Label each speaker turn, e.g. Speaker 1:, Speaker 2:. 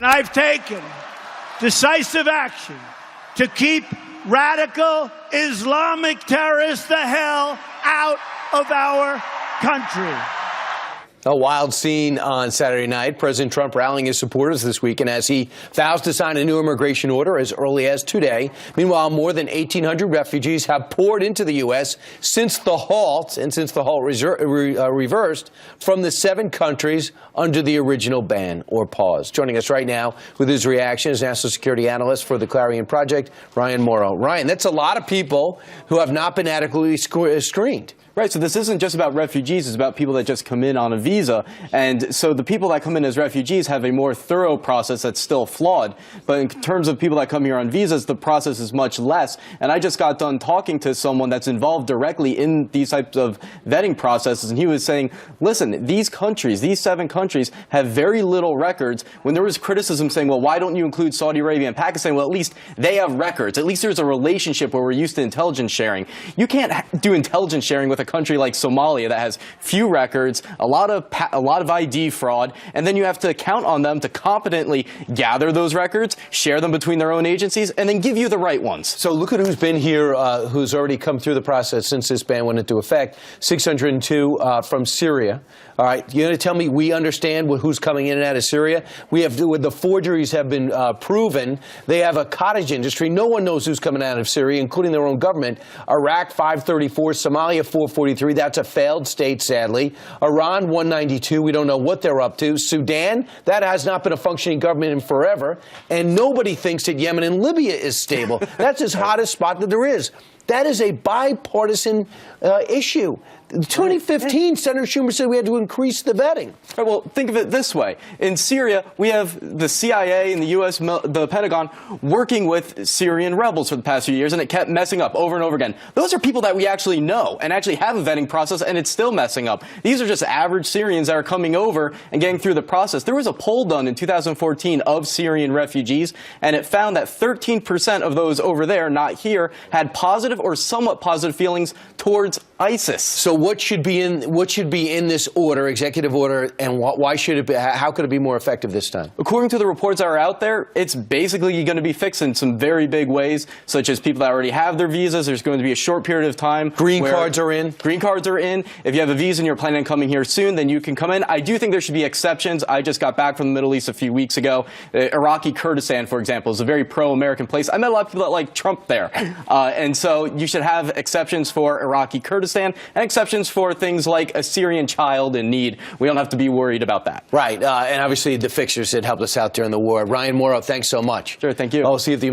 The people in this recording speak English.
Speaker 1: I've taken decisive action to keep radical Islamic terrorists the hell out of our country.
Speaker 2: A wild scene on Saturday night. President Trump rallying his supporters this weekend as he vows to sign a new immigration order as early as today. Meanwhile, more than 1,800 refugees have poured into the U.S. since the halt, reversed from the 7 countries under the original ban or pause. Joining us right now with his reaction is national security analyst for the Clarion Project, Ryan Mauro. Ryan, that's a lot of people who have not been adequately screened.
Speaker 3: Right, so this isn't just about refugees, it's about people that just come in on a visa. And so the people that come in as refugees have a more thorough process that's still flawed. But in terms of people that come here on visas, the process is much less. And I just got done talking to someone that's involved directly in these types of vetting processes, and he was saying, listen, these countries, these 7 countries, have very little records. When there was criticism saying, well, why don't you include Saudi Arabia and Pakistan? Well, at least they have records. At least there's a relationship where we're used to intelligence sharing. You can't do intelligence sharing with a country like Somalia that has few records, a lot of ID fraud, and then you have to count on them to competently gather those records, share them between their own agencies, and then give you the right ones.
Speaker 2: So look at who's been here, who's already come through the process since this ban went into effect. 602 from Syria. All right, you're going to tell me we understand who's coming in and out of Syria? We have, the forgeries have been proven. They have a cottage industry. No one knows who's coming out of Syria, including their own government. Iraq, 534. Somalia, 443. That's a failed state, sadly. Iran, 192. We don't know what they're up to. Sudan, that has not been a functioning government in forever. And nobody thinks that Yemen and Libya is stable. That's as hot a spot that there is. That is a bipartisan issue. In 2015, Senator Schumer said we had to increase the vetting.
Speaker 3: Right, well, think of it this way. In Syria, we have the CIA and the U.S., the Pentagon, working with Syrian rebels for the past few years, and it kept messing up over and over again. Those are people that we actually know and actually have a vetting process, and it's still messing up. These are just average Syrians that are coming over and getting through the process. There was a poll done in 2014 of Syrian refugees, and it found that 13% of those over there, not here, had positive or somewhat positive feelings towards ISIS.
Speaker 2: So what should be in this order, executive order, and why should it be? How could it be more effective this time?
Speaker 3: According to the reports that are out there, it's basically going to be fixed in some very big ways, such as people that already have their visas. There's going to be a short period of time.
Speaker 2: Green cards are in.
Speaker 3: Green cards are in. If you have a visa and you're planning on coming here soon, then you can come in. I do think there should be exceptions. I just got back from the Middle East a few weeks ago. Iraqi Kurdistan, for example, is a very pro-American place. I met a lot of people that like Trump there. And so you should have exceptions for Iraqi Kurdistan and exceptions for things like a Syrian child in need. We don't have to be worried about that.
Speaker 2: Right. And obviously the fixers that helped us out during the war. Ryan Mauro, thanks so much.
Speaker 3: Sure. Thank you.
Speaker 2: I'll see you at the